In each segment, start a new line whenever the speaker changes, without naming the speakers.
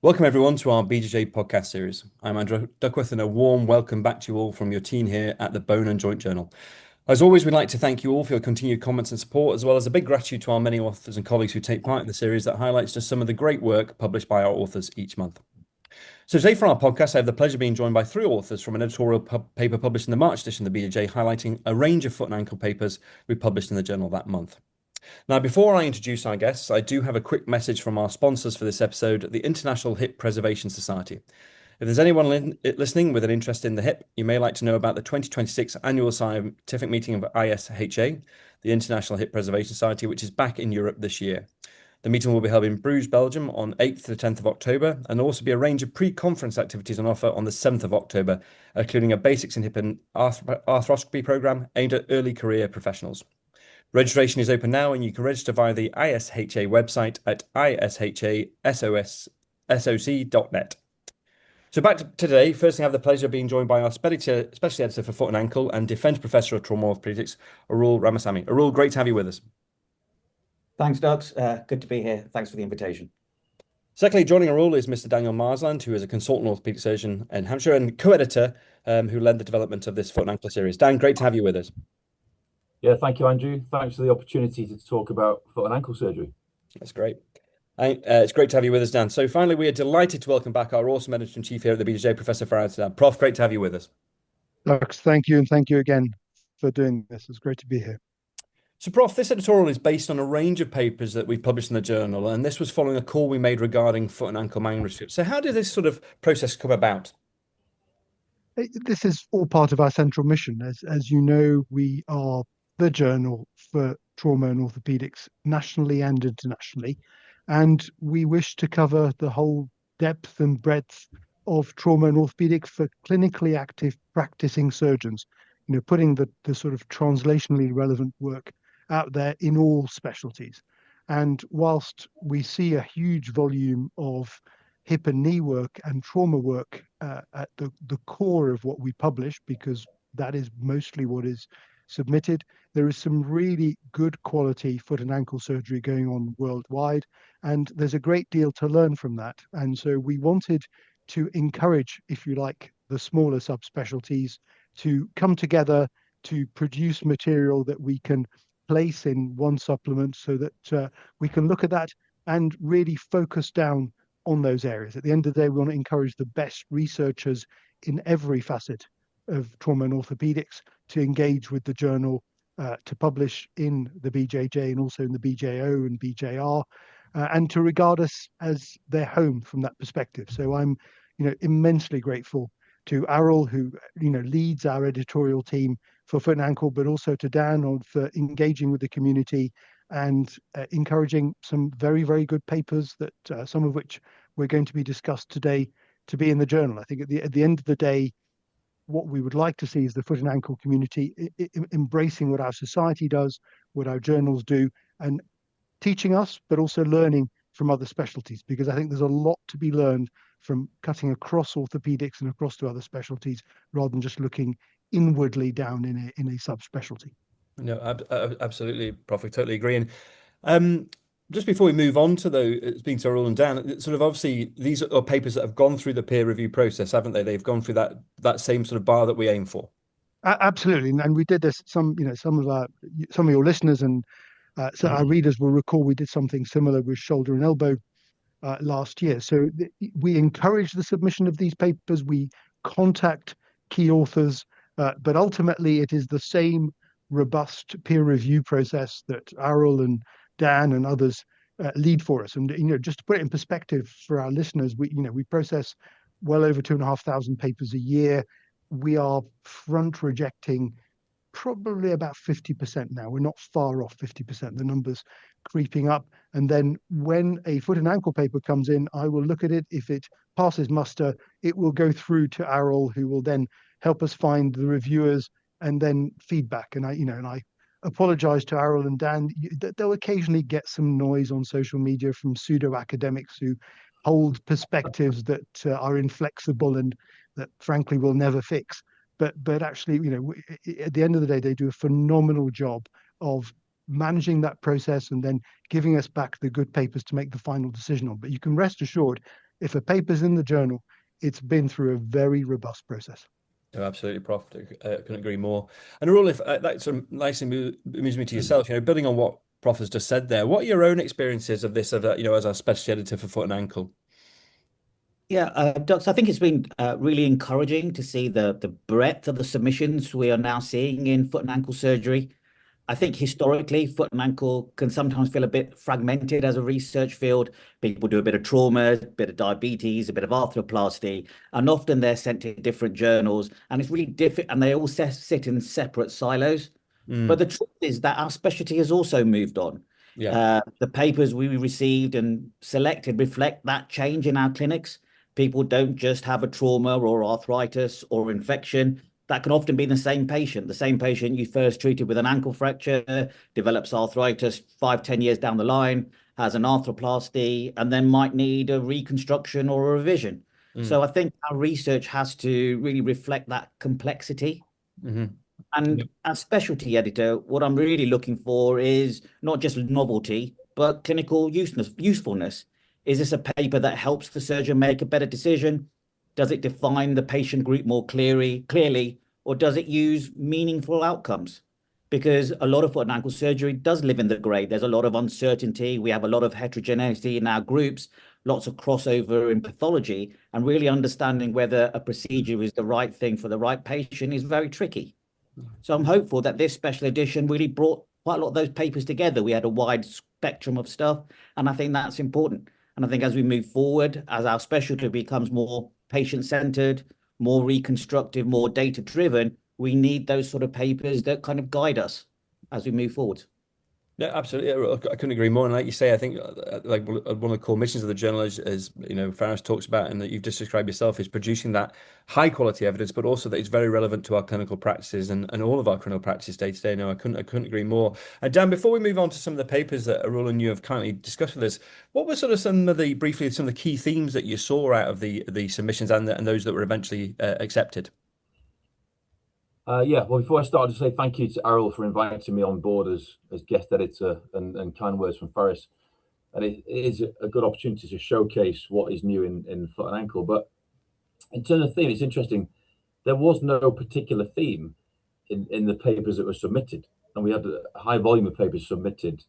Welcome everyone to our BJJ podcast series. I'm Andrew Duckworth and a warm welcome back to you all from your team here at the Bone and Joint Journal. As always, we'd like to thank you all for your continued comments and support, as well as a big gratitude to our many authors and colleagues who take part in the series that highlights just some of the great work published by our authors each month. So today for our podcast, I have the pleasure of being joined by three authors from an editorial paper published in the March edition of the BJJ, highlighting a range of foot and ankle papers we published in the journal that month. Now, before I introduce our guests, I do have a quick message from our sponsors for this episode, the International Hip Preservation Society. If there's anyone listening with an interest in the hip, you may like to know about the 2026 annual scientific meeting of ISHA, the International Hip Preservation Society, which is back in Europe this year. The meeting will be held in Bruges, Belgium on 8th to the 10th of October, and there'll also be a range of pre-conference activities on offer on the 7th of October, including a Basics in Hip and Arthroscopy program aimed at early career professionals. Registration is open now, and you can register via the ISHA website at ishassoc.net. So back to today, firstly, I have the pleasure of being joined by our specialty editor for foot and ankle and defense professor of trauma orthopedics, Arul Ramasamy. Arul, great to have you with us.
Thanks, Doug. Good to be here. Thanks for the invitation.
Secondly, joining Arul is Mr. Daniel Marsland, who is a consultant orthopedic surgeon in Hampshire and co-editor who led the development of this foot and ankle series. Dan, great to have you with us.
Yeah, thank you, Andrew. Thanks for the opportunity to talk about foot and ankle surgery.
That's great. It's great to have you with us, Dan. So finally, we are delighted to welcome back our awesome editor-in-chief here at the BJJ, Professor Haddad. Prof, great to have you with us.
Lux, thank you, and thank you again for doing this. It's great to be here.
So, Prof, this editorial is based on a range of papers that we've published in the journal, and this was following a call we made regarding foot and ankle manuscripts. So how did this sort of process come about?
This is all part of our central mission. As you know, we are the journal for trauma and orthopedics nationally and internationally, and we wish to cover the whole depth and breadth of trauma and orthopedics for clinically active practicing surgeons, putting the sort of translationally relevant work out there in all specialties. And whilst we see a huge volume of hip and knee work and trauma work at the core of what we publish, because that is mostly what is submitted, there is some really good quality foot and ankle surgery going on worldwide, and there's a great deal to learn from that. And so we wanted to encourage, if you like, the smaller subspecialties to come together to produce material that we can place in one supplement so that we can look at that and really focus down on those areas. At the end of the day, we want to encourage the best researchers in every facet of trauma and orthopedics to engage with the journal, to publish in the BJJ and also in the BJO and BJR, and to regard us as their home from that perspective. So I'm, immensely grateful to Arul, who leads our editorial team for foot and ankle, but also to Dan for engaging with the community and encouraging some very, very good papers that some of which we're going to be discussed today to be in the journal. I think at the end of the day, what we would like to see is the foot and ankle community embracing what our society does, what our journals do, and teaching us, but also learning from other specialties, because I think there's a lot to be learned from cutting across orthopedics and across to other specialties, rather than just looking inwardly down in a subspecialty.
No, absolutely, Prof. I totally agree. And just before we move on to speaking to Arul and Dan, sort of obviously these are papers that have gone through the peer review process, haven't they? They've gone through that same sort of bar that we aim for.
Absolutely, and we did this. Some of your listeners and so our readers will recall we did something similar with shoulder and elbow last year. So we encourage the submission of these papers. We contact key authors, but ultimately it is the same robust peer review process that Arul and Dan and others lead for us. And just to put it in perspective for our listeners, we process well over 2,500 papers a year. We are front rejecting probably about 50% now. We're not far off 50%. The numbers creeping up. And then when a foot and ankle paper comes in, I will look at it. If it passes muster, it will go through to Arul, who will then help us find the reviewers and then feedback. And I apologize to Arul and Dan. They'll occasionally get some noise on social media from pseudo academics who hold perspectives that are inflexible and that frankly will never fix. But actually, at the end of the day, they do a phenomenal job of managing that process and then giving us back the good papers to make the final decision on. But you can rest assured, if a paper's in the journal, it's been through a very robust process.
Oh, absolutely, Prof. I couldn't agree more. And Arul, if that sort of nicely moves me to yourself, building on what Prof has just said there, what are your own experiences of this, as a specialty editor for foot and ankle?
Yeah, Doc, so I think it's been really encouraging to see the breadth of the submissions we are now seeing in foot and ankle surgery. I think historically, foot and ankle can sometimes feel a bit fragmented as a research field. People do a bit of trauma, a bit of diabetes, a bit of arthroplasty, and often they're sent to different journals, and it's really different, and they all sit in separate silos. But the truth is that our specialty has also moved on.
Yeah.
The papers we received and selected reflect that change in our clinics. People don't just have a trauma or arthritis or infection. That can often be the same patient. The same patient you first treated with an ankle fracture, develops arthritis 5, 10 years down the line, has an arthroplasty, and then might need a reconstruction or a revision. So I think our research has to really reflect that complexity. And as specialty editor, what I'm really looking for is not just novelty, but clinical usefulness. Is this a paper that helps the surgeon make a better decision? Does it define the patient group more clearly, or does it use meaningful outcomes? Because a lot of foot and ankle surgery does live in the grey. There's a lot of uncertainty. We have a lot of heterogeneity in our groups, lots of crossover in pathology, and really understanding whether a procedure is the right thing for the right patient is very tricky. So I'm hopeful that this special edition really brought quite a lot of those papers together. We had a wide spectrum of stuff, and I think that's important. And I think as we move forward, as our specialty becomes more patient-centered, more reconstructive, more data-driven, we need those sort of papers that kind of guide us as we move forward.
Yeah, absolutely. I couldn't agree more. And like you say, I think like one of the core missions of the journal is Faris talks about, and that you've just described yourself, is producing that high quality evidence, but also that it's very relevant to our clinical practices and all of our clinical practice day to day. No, I couldn't agree more. And Dan, before we move on to some of the papers that Arul and you have kindly discussed with us, what were sort of some of the key themes that you saw out of the submissions and those that were eventually accepted?
Well, before I start, I'll just say thank you to Arul for inviting me on board as guest editor and kind words from Faris. And it is a good opportunity to showcase what is new in foot and ankle. But in terms of theme, it's interesting. There was no particular theme in the papers that were submitted. And we had a high volume of papers submitted.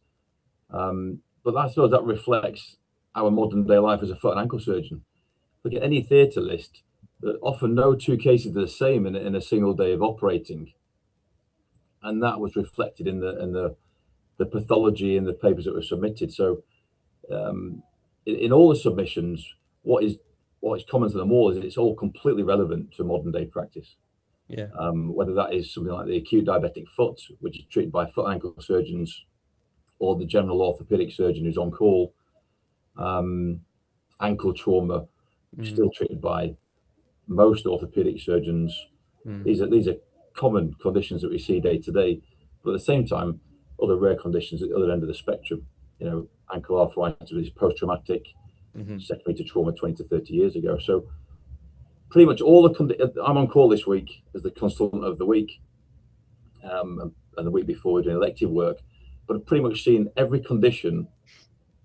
But I suppose that reflects our modern day life as a foot and ankle surgeon. Look at any theatre list. Often no two cases are the same in a single day of operating, and that was reflected in the pathology in the papers that were submitted. So in all the submissions, what is common to them all is it's all completely relevant to modern day practice.
Yeah.
Whether that is something like the acute diabetic foot, which is treated by foot and ankle surgeons, or the general orthopedic surgeon who's on call, ankle trauma, still treated by most orthopedic surgeons. These are common conditions that we see day to day, but at the same time, other rare conditions at the other end of the spectrum. Ankle arthritis is post-traumatic, secondary to trauma 20 to 30 years ago. So pretty much all I'm on call this week as the consultant of the week, and the week before we're doing elective work, but I've pretty much seen every condition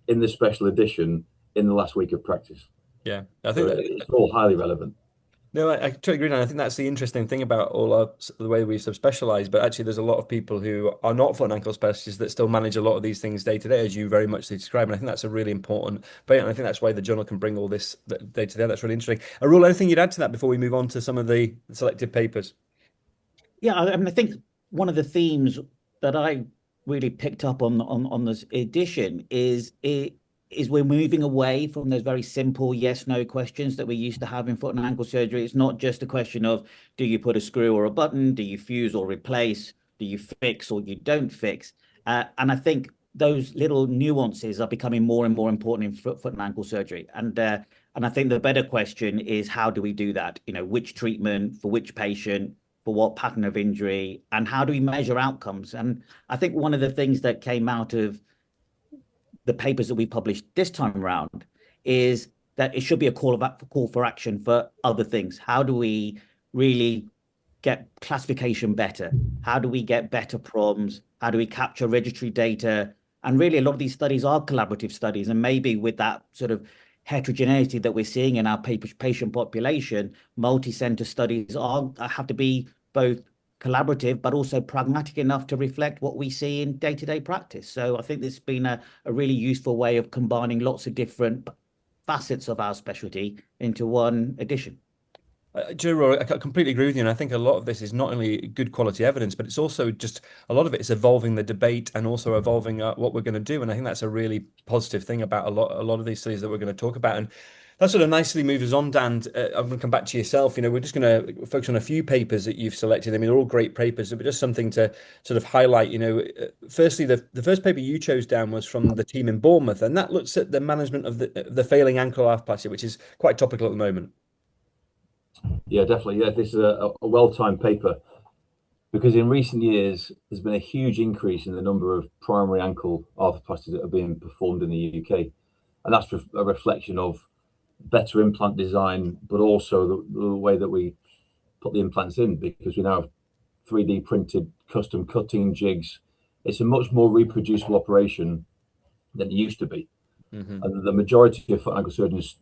in the special edition in the last week of practice.
Yeah, I think
it's all highly relevant.
No, I totally agree, and I think that's the interesting thing about the way we subspecialize. But actually, there's a lot of people who are not foot and ankle specialists that still manage a lot of these things day to day, as you very much describe. And I think that's a really important. But I think that's why the journal can bring all this day to day. That's really interesting. Arul, anything you'd add to that before we move on to some of the selected papers?
Yeah, I mean, I think one of the themes that I really picked up on this edition is we're moving away from those very simple yes/no questions that we used to have in foot and ankle surgery. It's not just a question of, do you put a screw or a button? Do you fuse or replace? Do you fix or you don't fix? And I think those little nuances are becoming more and more important in foot and ankle surgery. And I think the better question is, how do we do that? Which treatment for which patient, for what pattern of injury, and how do we measure outcomes? And I think one of the things that came out of the papers that we published this time around is that it should be a call for action for other things. How do we really get classification better? How do we get better problems? How do we capture registry data? And really, a lot of these studies are collaborative studies, and maybe with that sort of heterogeneity that we're seeing in our patient population, multi-center studies have to be both collaborative but also pragmatic enough to reflect what we see in day-to-day practice. So I think this has been a really useful way of combining lots of different facets of our specialty into one edition.
Rory, I completely agree with you, and I think a lot of this is not only good quality evidence, but it's also just a lot of it is evolving the debate and also evolving what we're going to do. And I think that's a really positive thing about a lot of these studies that we're going to talk about. And that sort of nicely moves us on, Dan. I'm going to come back to yourself. We're just going to focus on a few papers that you've selected. I mean, they're all great papers, but just something to sort of highlight. Firstly, the first paper you chose, Dan, was from the team in Bournemouth, and that looks at the management of the failing ankle arthroplasty, which is quite topical at the moment.
Yeah, definitely. Yeah, this is a well-timed paper because in recent years there's been a huge increase in the number of primary ankle arthroplasties that are being performed in the UK, and that's a reflection of better implant design, but also the way that we put the implants in, because we now have 3D printed custom cutting jigs. It's a much more reproducible operation than it used to be, and the majority of foot and ankle surgeons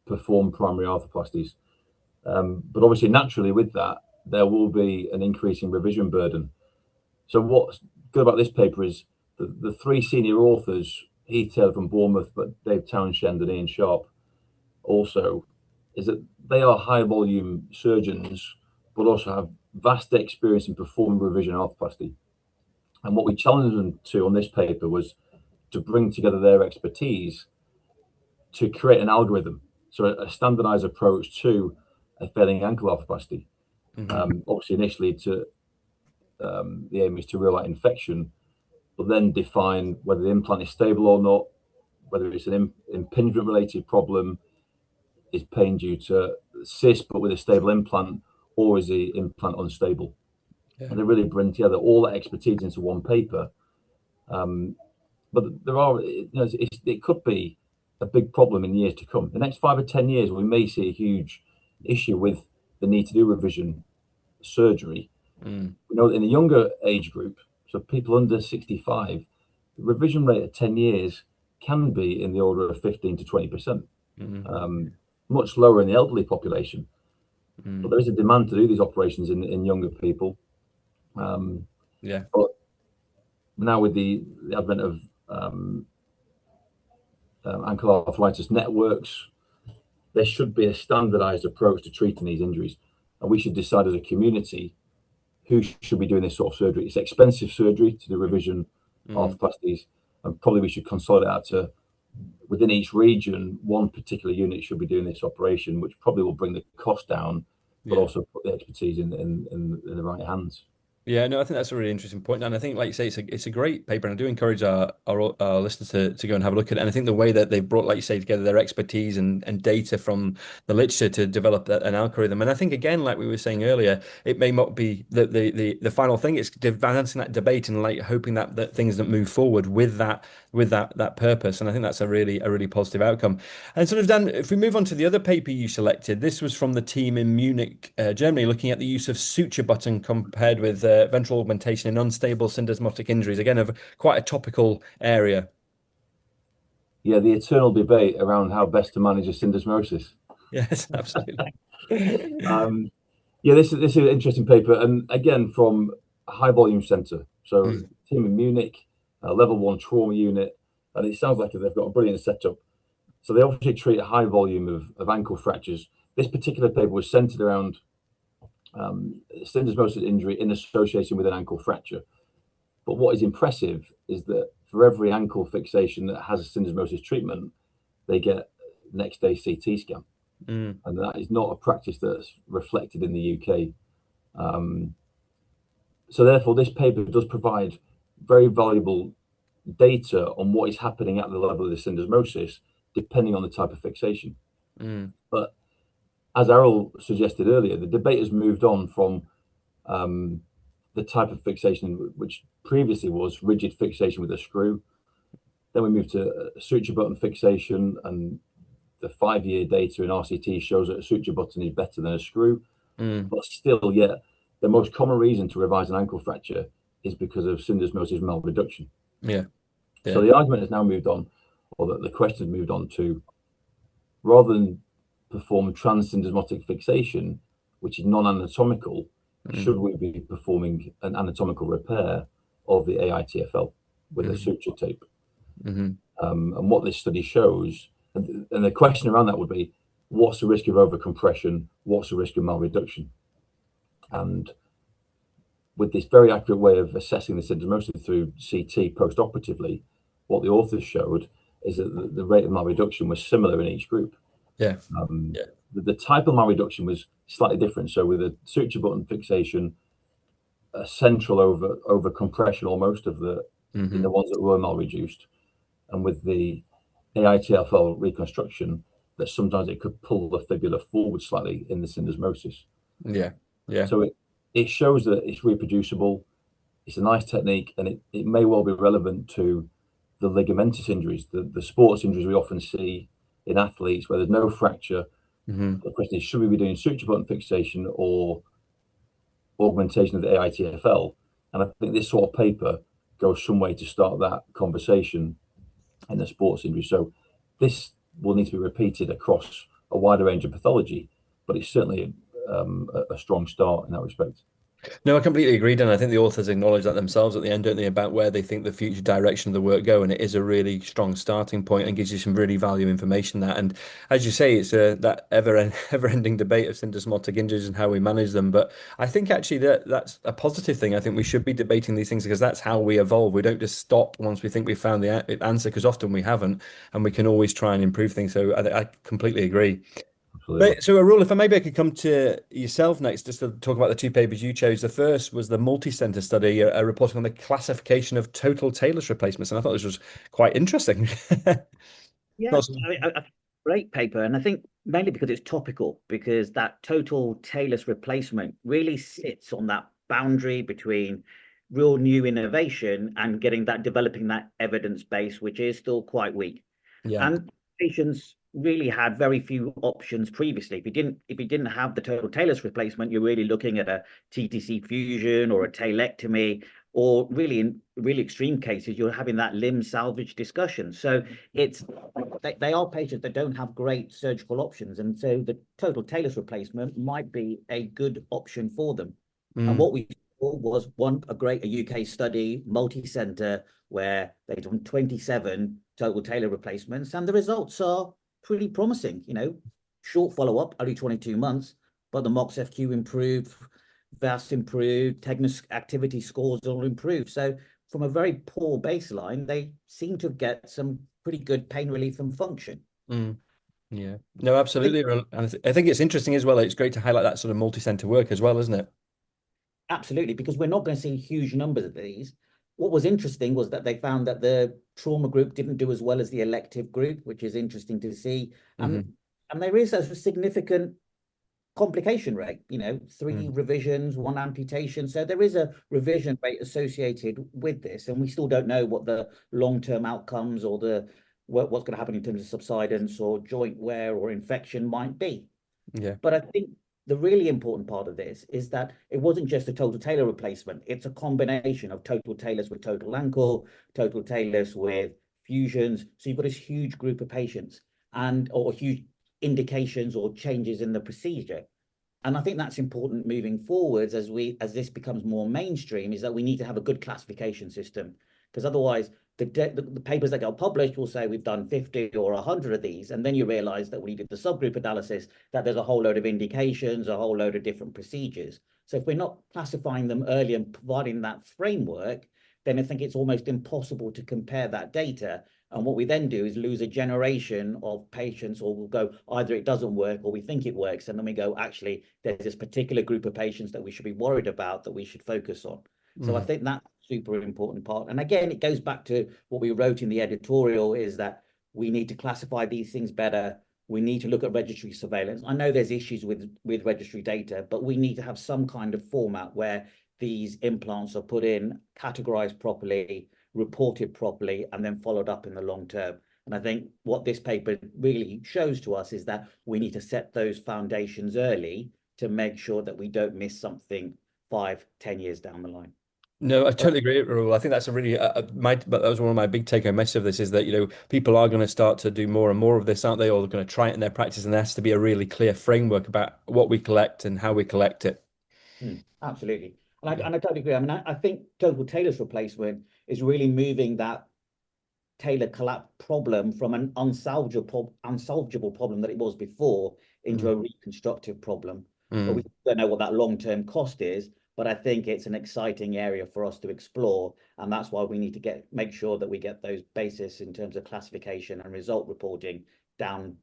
perform primary arthroplasties. But obviously, naturally, with that, there will be an increase in revision burden. So what's good about this paper is the three senior authors, Heath Taylor from Bournemouth, but Dave Townshend and Ian Sharp also, is that they are high volume surgeons, but also have vast experience in performing revision arthroplasty. And what we challenged them to on this paper was to bring together their expertise to create an algorithm, so a standardized approach to a failing ankle arthroplasty. Obviously, initially, the aim is to rule out infection, but then define whether the implant is stable or not, whether it's an impingement-related problem, is pain due to cyst but with a stable implant, or is the implant unstable? Yeah. And they really bring together all that expertise into one paper. But there are, it could be a big problem in years to come. The next 5 or 10 years, we may see a huge issue with the need to do revision surgery. We know that in the younger age group, so people under 65, the revision rate at 10 years can be in the order of 15 to 20%, much lower in the elderly population. But there is a demand to do these operations in younger people. But now with the advent of ankle arthritis networks, there should be a standardized approach to treating these injuries. And we should decide as a community who should be doing this sort of surgery. It's expensive surgery to do revision arthroplasties, and probably we should consolidate out to, within each region, one particular unit should be doing this operation, which probably will bring the cost down, but also put the expertise in the right hands.
Yeah, no, I think that's a really interesting point, and I think, like you say, it's a great paper, and I do encourage our listeners to go and have a look at it. And I think the way that they've brought, like you say, together their expertise and data from the literature to develop an algorithm. And I think, again, like we were saying earlier, it may not be the final thing. It's advancing that debate and like hoping that things that move forward with that purpose. And I think that's a really positive outcome. And sort of, Dan, if we move on to the other paper you selected, this was from the team in Munich, Germany, looking at the use of suture button compared with ventral augmentation in unstable syndesmotic injuries. Again, quite a topical area.
Yeah, the eternal debate around how best to manage a syndesmosis.
Yes, absolutely.
Yeah, this is an interesting paper, and again from a high volume centre. So team in Munich, level 1 trauma unit, and it sounds like they've got a brilliant setup. So they obviously treat a high volume of ankle fractures. This particular paper was centred around syndesmosis injury in association with an ankle fracture. But what is impressive is that for every ankle fixation that has a syndesmosis treatment, they get next day CT scan. And that is not a practice that's reflected in the UK. So therefore, this paper does provide very valuable data on what is happening at the level of the syndesmosis, depending on the type of fixation. But as Arul suggested earlier, the debate has moved on from the type of fixation which previously was rigid fixation with a screw. Then we moved to a suture button fixation, and the 5-year data in RCT shows that a suture button is better than a screw. But still, the most common reason to revise an ankle fracture is because of syndesmosis malreduction. So the argument has now moved on, or the question has moved on to rather than perform transsyndesmotic fixation, which is non-anatomical, should we be performing an anatomical repair of the AITFL with a suture tape? And what this study shows, and the question around that would be, what's the risk of overcompression? What's the risk of malreduction? And with this very accurate way of assessing the syndesmosis through CT post-operatively, what the authors showed is that the rate of malreduction was similar in each group.
Yeah.
The type of malreduction was slightly different. So with a suture button fixation, a central over compression almost of the in the ones that were malreduced, and with the AITFL reconstruction, that sometimes it could pull the fibula forward slightly in the syndesmosis.
Yeah.
So it shows that it's reproducible. It's a nice technique, and it may well be relevant to the ligamentous injuries, the sports injuries we often see in athletes where there's no fracture. The question is, should we be doing suture button fixation or augmentation of the AITFL? And I think this sort of paper goes some way to start that conversation in the sports injury. So this will need to be repeated across a wider range of pathology, but it's certainly a strong start in that respect.
No, I completely agreed, and I think the authors acknowledge that themselves at the end, don't they, about where they think the future direction of the work go, and it is a really strong starting point and gives you some really valuable information. That, and as you say, it's that ever-ending debate of syndesmotic injuries and how we manage them. But I think actually that's a positive thing. I think we should be debating these things because that's how we evolve. We don't just stop once we think we've found the answer, because often we haven't, and we can always try and improve things. So I completely agree. Right, so Arul, if maybe I could come to yourself next, just to talk about the two papers you chose. The first was the multi-center study, reporting on the classification of total talus replacements, and I thought this was quite interesting.
Yeah, a great paper, and I think mainly because it's topical, because that total talus replacement really sits on that boundary between real new innovation and developing that evidence base, which is still quite weak. And patients really had very few options previously. If you didn't have the total talus replacement, you're really looking at a TTC fusion or a talectomy, or really in really extreme cases, you're having that limb salvage discussion. So they are patients that don't have great surgical options, and so the total talus replacement might be a good option for them. And what we saw was a UK study, multi-center, where they'd done 27 total talus replacements, and the results are pretty promising. Short follow-up, only 22 months, but the MOX-FQ improved, VAS improved, Tegner's activity scores all improved. So from a very poor baseline, they seem to get some pretty good pain relief and function.
Yeah, no, absolutely. And I think it's interesting as well. It's great to highlight that sort of multi-center work as well, isn't it?
Absolutely, because we're not going to see huge numbers of these. What was interesting was that they found that the trauma group didn't do as well as the elective group, which is interesting to see. And there is a significant complication rate, 3 revisions, 1 amputation. So there is a revision rate associated with this, and we still don't know what the long-term outcomes or what's going to happen in terms of subsidence or joint wear or infection might be. But I think the really important part of this is that it wasn't just a total talus replacement. It's a combination of total talus with total ankle, total talus with fusions. So you've got this huge group of patients or huge indications or changes in the procedure. And I think that's important moving forwards as this becomes more mainstream, is that we need to have a good classification system, because otherwise the papers that get published will say we've done 50 or 100 of these, and then you realize that when you did the subgroup analysis that there's a whole load of indications, a whole load of different procedures. So if we're not classifying them early and providing that framework, then I think it's almost impossible to compare that data. And what we then do is lose a generation of patients, or we'll go, either it doesn't work or we think it works. And then we go, actually, there's this particular group of patients that we should be worried about, that we should focus on. So I think that's a super important part. And again, it goes back to what we wrote in the editorial, is that we need to classify these things better. We need to look at registry surveillance. I know there's issues with registry data, but we need to have some kind of format where these implants are put in, categorized properly, reported properly, and then followed up in the long term. And I think what this paper really shows to us is that we need to set those foundations early to make sure that we don't miss something 5-10 years down the line.
No, I totally agree, Arul. I think that's a really but that was one of my big take-home messages of this is that people are going to start to do more and more of this, aren't they? Or they're going to try it in their practice, and there has to be a really clear framework about what we collect and how we collect it.
Absolutely. And
Yeah.
I totally agree. I mean, I think total Taylor's replacement is really moving that Taylor collapse problem from an unsolvable problem that it was before into
Mm,
a reconstructive problem. But we
mm.
don't know what that long-term cost is. But I think it's an exciting area for us to explore. And that's why we need to make sure that we get those bases in terms of classification and result reporting done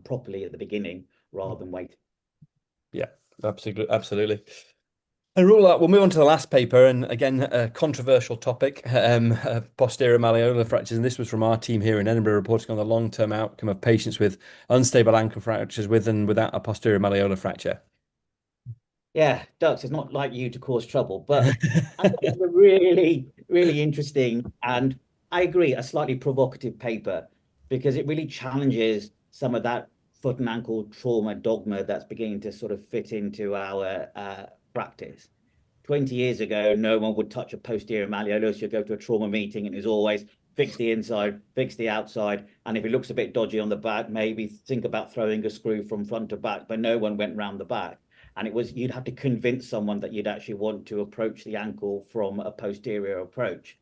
properly at the beginning rather than wait.
Yeah, absolutely, absolutely. And rule out, we'll move on to the last paper, and again, a controversial topic, posterior malleolar fractures. And this was from our team here in Edinburgh, reporting on the long-term outcome of patients with unstable ankle fractures with and without a posterior malleolar fracture.
Yeah, Dux, it's not like you to cause trouble, but I think it's a really, really interesting and I agree, a slightly provocative paper because it really challenges some of that foot and ankle trauma dogma that's beginning to sort of fit into our practice. 20 years ago, no one would touch a posterior malleolus. You'd go to a trauma meeting and it's always fix the inside, fix the outside. And if it looks a bit dodgy on the back, maybe think about throwing a screw from front to back, but no one went round the back. And it was, you'd have to convince someone that you'd actually want to approach the ankle from a posterior approach.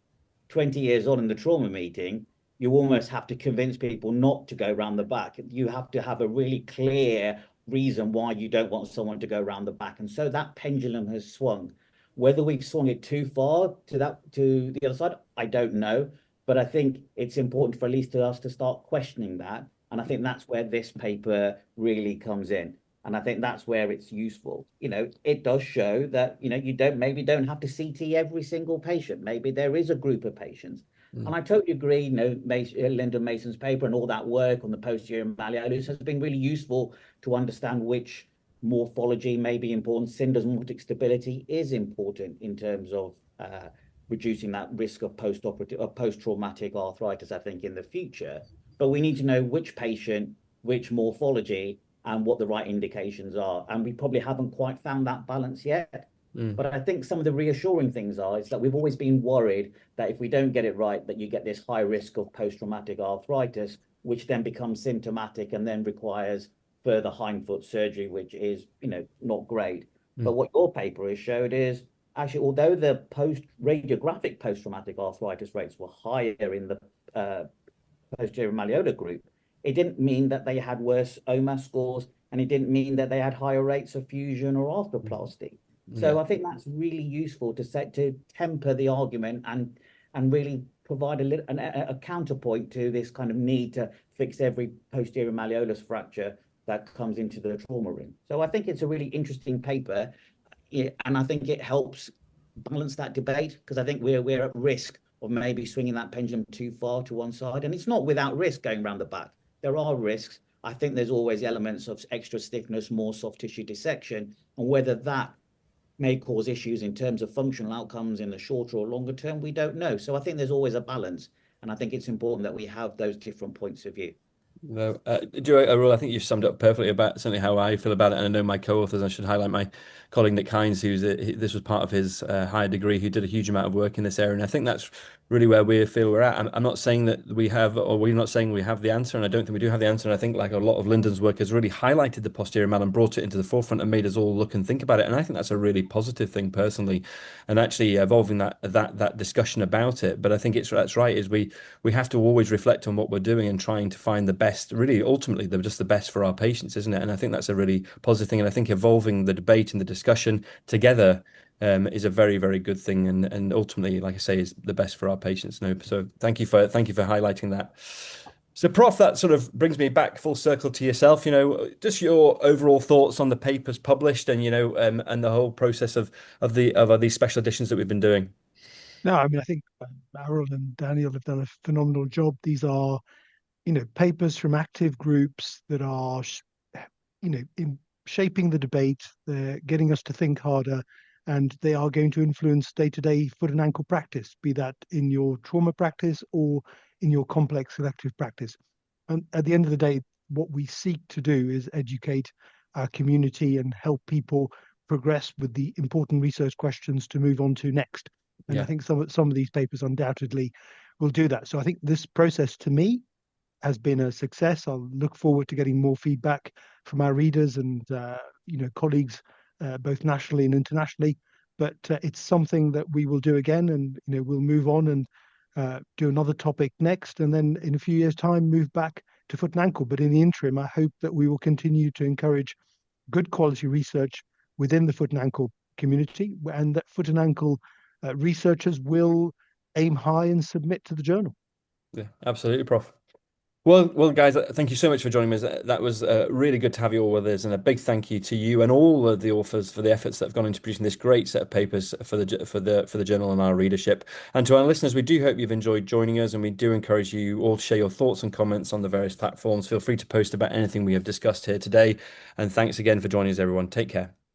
20 years on in the trauma meeting, you almost have to convince people not to go round the back. You have to have a really clear reason why you don't want someone to go round the back. And so that pendulum has swung. Whether we've swung it too far to the other side, I don't know. But I think it's important for at least us to start questioning that. And I think that's where this paper really comes in. And I think that's where it's useful. It does show that, you don't have to CT every single patient. Maybe there is a group of patients. And I totally agree, Lyndon Mason's paper and all that work on the posterior malleolus has been really useful to understand which morphology may be important. Syndesmotic stability is important in terms of reducing that risk of post-traumatic arthritis, I think, in the future. But we need to know which patient, which morphology, and what the right indications are. And we probably haven't quite found that balance yet.
Mm.
But I think some of the reassuring things is that we've always been worried that if we don't get it right, that you get this high risk of post-traumatic arthritis, which then becomes symptomatic and then requires further hindfoot surgery, which is, not great. But what your paper has showed is actually, although the radiographic post-traumatic arthritis rates were higher in the posterior malleolar group, it didn't mean that they had worse OMAS scores, and it didn't mean that they had higher rates of fusion or arthroplasty.
Yeah.
So I think that's really useful to temper the argument and really provide a counterpoint to this kind of need to fix every posterior malleolus fracture that comes into the trauma room. So I think it's a really interesting paper, and I think it helps balance that debate because I think we're at risk of maybe swinging that pendulum too far to one side, and it's not without risk going around the back. There are risks. I think there's always elements of extra stiffness, more soft tissue dissection, and whether that may cause issues in terms of functional outcomes in the shorter or longer term, we don't know. So I think there's always a balance, and I think it's important that we have those different points of view.
No, Arul, I think you've summed up perfectly about certainly how I feel about it. And I know my co-authors, I should highlight my colleague Nick Hines, this was part of his higher degree, who did a huge amount of work in this area. And I think that's really where we feel we're at. I'm not saying that we have, or we're not saying we have the answer, and I don't think we do have the answer. And I think like a lot of Lyndon's work has really highlighted the posterior mal and brought it into the forefront and made us all look and think about it. And I think that's a really positive thing personally, and actually evolving that discussion about it. But I think that's right, is we have to always reflect on what we're doing and trying to find the best, really ultimately just the best for our patients, isn't it? And I think that's a really positive thing. And I think evolving the debate and the discussion together is a very, very good thing, and ultimately, like I say, is the best for our patients. No, so thank you for highlighting that. So, Prof, that sort of brings me back full circle to yourself. Just your overall thoughts on the papers published, and and the whole process of these special editions that we've been doing.
No, I mean, I think Arul and Daniel have done a phenomenal job. These are, papers from active groups that are, in shaping the debate. They're getting us to think harder, and they are going to influence day-to-day foot and ankle practice, be that in your trauma practice or in your complex selective practice. And at the end of the day, what we seek to do is educate our community and help people progress with the important research questions to move on to next. And I
Yeah.
think some of these papers undoubtedly will do that. So I think this process to me has been a success. I'll look forward to getting more feedback from our readers and colleagues, both nationally and internationally. But it's something that we will do again, and we'll move on and do another topic next, and then in a few years' time move back to foot and ankle. But in the interim, I hope that we will continue to encourage good quality research within the foot and ankle community, and that foot and ankle researchers will aim high and submit to the journal.
Yeah, absolutely, Prof. Well, guys, thank you so much for joining us. That was really good to have you all with us, and a big thank you to you and all of the authors for the efforts that have gone into producing this great set of papers for the journal and our readership. And to our listeners, we do hope you've enjoyed joining us, and we do encourage you all to share your thoughts and comments on the various platforms. Feel free to post about anything we have discussed here today. And thanks again for joining us, everyone. Take care.